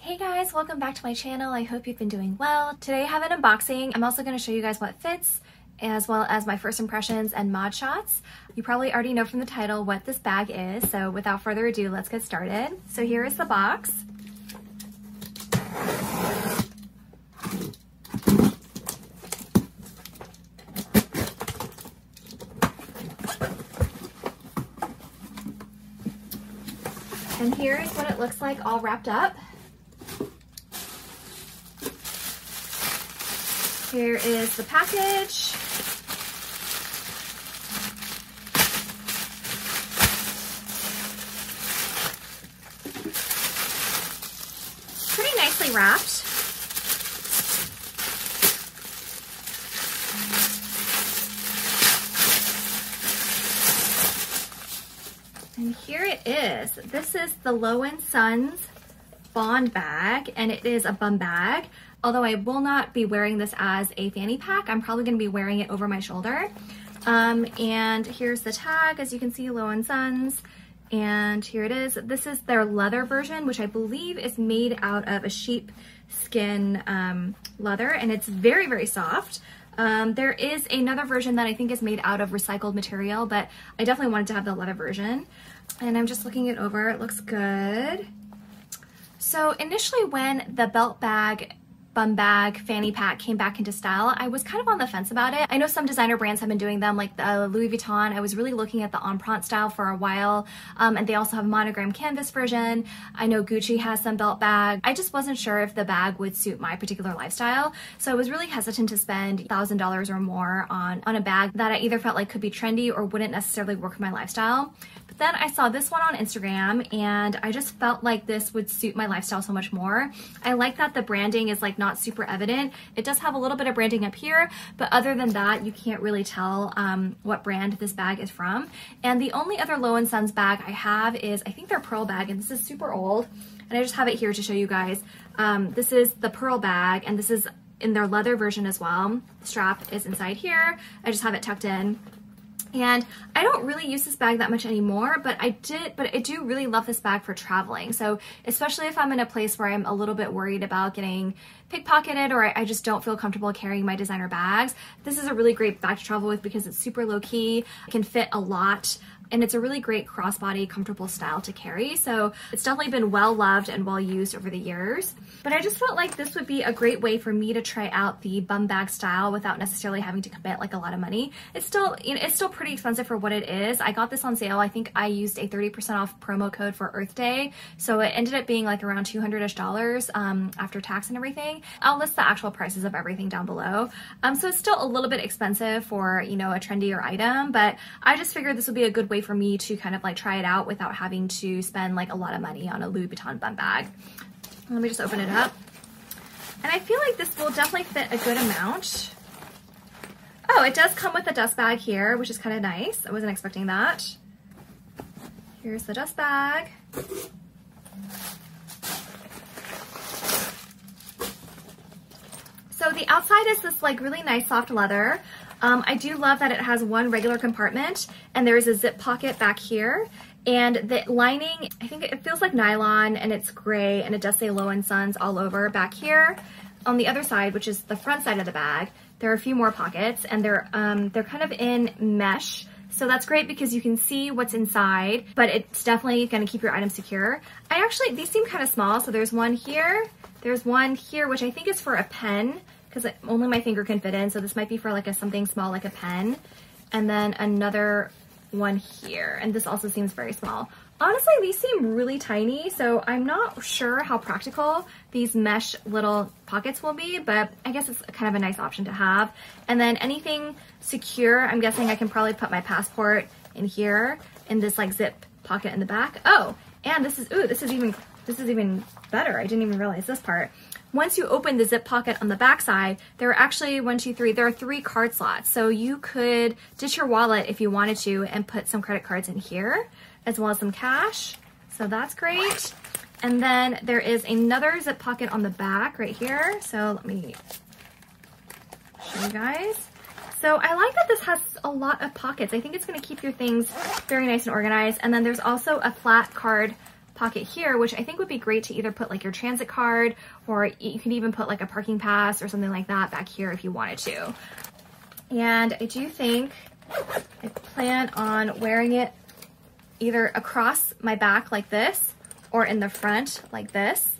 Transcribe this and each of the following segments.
Hey guys, welcome back to my channel. I hope you've been doing well. Today I have an unboxing. I'm also going to show you guys what fits, as well as my first impressions and mod shots. You probably already know from the title what this bag is, so without further ado, let's get started. So here is the box. And here is what it looks like all wrapped up. Here is the package. Pretty nicely wrapped. And here it is. This is the Low Sons Bond bag, and it is a bum bag. Although I will not be wearing this as a fanny pack, I'm probably going to be wearing it over my shoulder. And here's the tag, as you can see, Low Sons. And here it is. This is their leather version, which I believe is made out of a sheep skin leather, and it's very, very soft. There is another version that I think is made out of recycled material, but I definitely wanted to have the leather version. And I'm just looking it over. It looks good. So initially when the belt bag, bum bag, fanny pack came back into style, I was kind of on the fence about it. I know some designer brands have been doing them, like the Louis Vuitton. I was really looking at the Empreinte style for a while, and they also have a monogram canvas version. I know Gucci has some belt bag. I just wasn't sure if the bag would suit my particular lifestyle, so I was really hesitant to spend $1,000 or more on a bag that I either felt like could be trendy or wouldn't necessarily work with my lifestyle. But then I saw this one on Instagram, and I just felt like this would suit my lifestyle so much more. I like that the branding is like not super evident. It does have a little bit of branding up here, but other than that, you can't really tell what brand this bag is from. And the only other Low Sons bag I have is, I think their pearl bag, and this is super old, and I just have it here to show you guys. This is the pearl bag, and this is in their leather version as well. The strap is inside here. I just have it tucked in. And I don't really use this bag that much anymore, but I do really love this bag for traveling. So especially if I'm in a place where I'm a little bit worried about getting pickpocketed, or I just don't feel comfortable carrying my designer bags, this is a really great bag to travel with because it's super low key, it can fit a lot, and it's a really great crossbody, comfortable style to carry. So it's definitely been well loved and well used over the years. But I just felt like this would be a great way for me to try out the bum bag style without necessarily having to commit like a lot of money. It's still, you know, it's still pretty expensive for what it is. I got this on sale. I think I used a 30% off promo code for Earth Day. So it ended up being like around $200-ish after tax and everything. I'll list the actual prices of everything down below. So it's still a little bit expensive for, you know, a trendier item, but I just figured this would be a good way for me to kind of like try it out without having to spend like a lot of money on a Louis Vuitton bum bag. Let me just open it up. And I feel like this will definitely fit a good amount. Oh, it does come with a dust bag here, which is kind of nice. I wasn't expecting that. Here's the dust bag. So the outside is this like really nice soft leather. I do love that it has one regular compartment, and there is a zip pocket back here. And the lining, I think it feels like nylon, and it's gray, and it does say Low Sons all over back here. On the other side, which is the front side of the bag, there are a few more pockets, and they're kind of in mesh. So that's great because you can see what's inside, but it's definitely going to keep your items secure. These seem kind of small. So there's one here, there's one here, which I think is for a pen, because only my finger can fit in. So this might be for like something small, like a pen. And then another one here, and this also seems very small. Honestly, these seem really tiny, so I'm not sure how practical these mesh little pockets will be, but I guess it's kind of a nice option to have. And then anything secure, I'm guessing I can probably put my passport in here in this like zip pocket in the back. Oh, and this is even better. I didn't even realize this part. Once you open the zip pocket on the back side, there are actually there are 3 card slots. So you could ditch your wallet if you wanted to and put some credit cards in here, as well as some cash. So that's great. And then there is another zip pocket on the back right here. So let me show you guys. So I like that this has a lot of pockets. I think it's going to keep your things very nice and organized. And then there's also a flat card pocket here, which I think would be great to either put like your transit card, or you can even put like a parking pass or something like that back here if you wanted to. And I do think I plan on wearing it either across my back like this or in the front like this.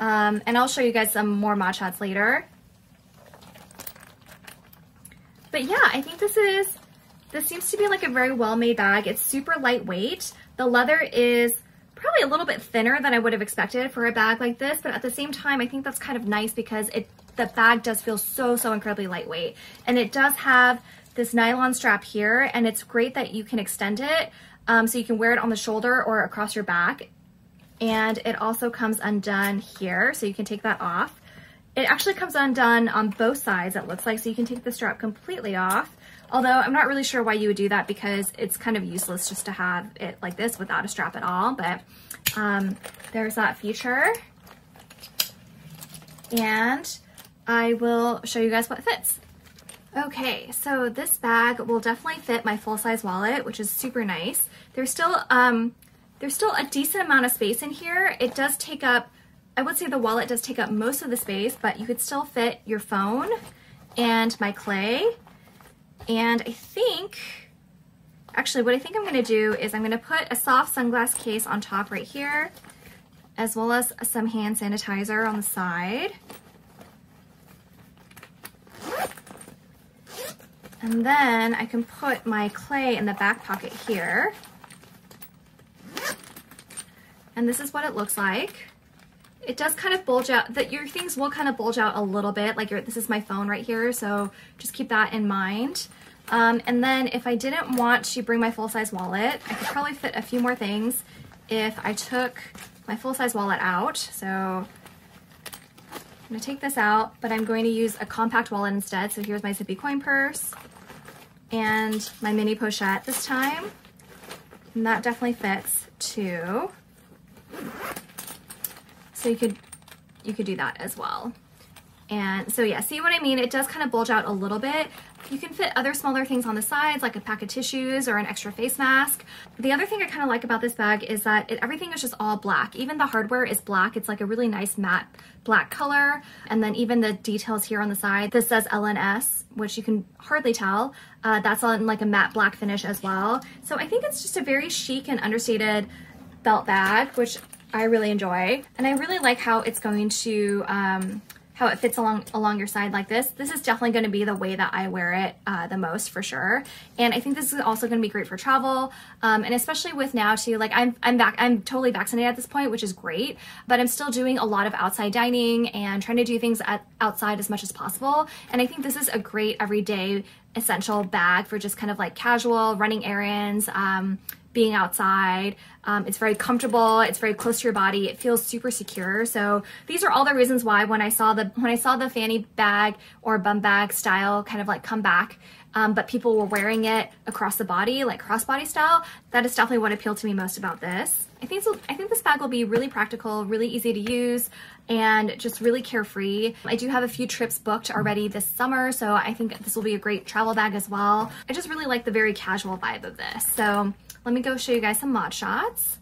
And I'll show you guys some more mod shots later. But yeah, I think this seems to be like a very well-made bag. It's super lightweight. The leather is probably a little bit thinner than I would have expected for a bag like this, but at the same time, I think that's kind of nice because the bag does feel so incredibly lightweight. And it does have this nylon strap here, and it's great that you can extend it so you can wear it on the shoulder or across your back. And it also comes undone here, so you can take that off. It actually comes undone on both sides, it looks like, so you can take the strap completely off. Although I'm not really sure why you would do that because it's kind of useless just to have it like this without a strap at all. But there's that feature. And I will show you guys what fits. Okay, so this bag will definitely fit my full-size wallet, which is super nice. There's still a decent amount of space in here. It does take up, I would say the wallet does take up most of the space, but you could still fit your phone and my clay. And I think, actually what I think I'm gonna do is I'm gonna put a soft sunglass case on top right here, as well as some hand sanitizer on the side. And then I can put my clay in the back pocket here. And this is what it looks like. It does kind of bulge out, that your things will kind of bulge out a little bit, like this is my phone right here, so just keep that in mind. And then if I didn't want to bring my full-size wallet, I could probably fit a few more things if I took my full-size wallet out. So I'm gonna take this out, but I'm going to use a compact wallet instead. So here's my zippy coin purse and my mini pochette this time. And that definitely fits too. So you could do that as well. And so yeah, see what I mean? It does kind of bulge out a little bit. You can fit other smaller things on the sides, like a pack of tissues or an extra face mask. The other thing I kind of like about this bag is that everything is just all black. Even the hardware is black. It's like a really nice matte black color. And then even the details here on the side, this says LNS, which you can hardly tell. That's on like a matte black finish as well. So I think it's just a very chic and understated belt bag, which I really enjoy. And I really like how it's going to, how it fits along your side like this. This is definitely going to be the way that I wear it the most for sure. And I think this is also going to be great for travel. And especially with now too, like I'm totally vaccinated at this point, which is great, but I'm still doing a lot of outside dining and trying to do things outside as much as possible. And I think this is a great everyday essential bag for just kind of like casual running errands, being outside. It's very comfortable. It's very close to your body. It feels super secure. So these are all the reasons why when I saw the fanny bag or bum bag style kind of like come back, but people were wearing it across the body, like crossbody style, that is definitely what appealed to me most about this. I think this bag will be really practical, really easy to use, and just really carefree. I do have a few trips booked already this summer, so I think this will be a great travel bag as well. I just really like the very casual vibe of this. So let me go show you guys some mod shots.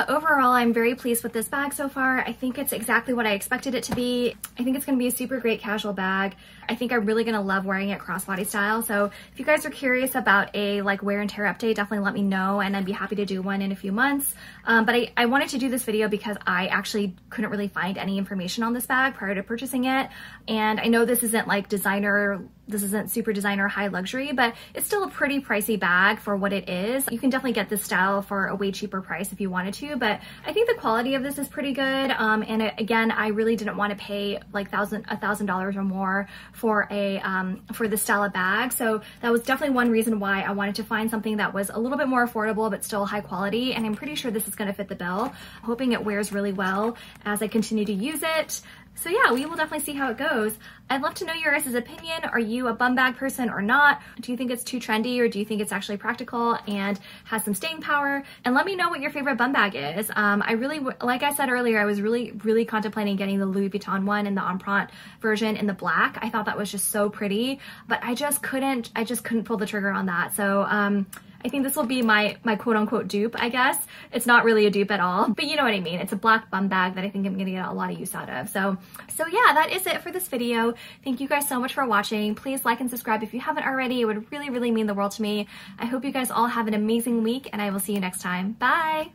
Overall, I'm very pleased with this bag so far. I think it's exactly what I expected it to be. I think it's going to be a super great casual bag. I think I'm really going to love wearing it crossbody style. So if you guys are curious about a like wear and tear update, definitely let me know and I'd be happy to do one in a few months. But I wanted to do this video because I actually couldn't really find any information on this bag prior to purchasing it. And I know this isn't like this isn't super designer high luxury, but it's still a pretty pricey bag for what it is. You can definitely get this style for a way cheaper price if you wanted to, but I think the quality of this is pretty good. And again, I really didn't want to pay like $1,000 or more for this style of bag. So that was definitely one reason why I wanted to find something that was a little bit more affordable, but still high quality. And I'm pretty sure this is going to fit the bill. Hoping it wears really well as I continue to use it. So yeah, we will definitely see how it goes. I'd love to know your guys' opinion. Are you a bum bag person or not? Do you think it's too trendy, or do you think it's actually practical and has some staying power? And let me know what your favorite bum bag is. I really, like I said earlier, I was really contemplating getting the Louis Vuitton one and the Empreinte version in the black. I thought that was just so pretty, but I just couldn't pull the trigger on that. So I think this will be my quote unquote dupe, I guess. It's not really a dupe at all, but you know what I mean. It's a black bum bag that I think I'm gonna get a lot of use out of. So yeah, that is it for this video. Thank you guys so much for watching. Please like and subscribe if you haven't already. It would really mean the world to me. I hope you guys all have an amazing week, and I will see you next time. Bye.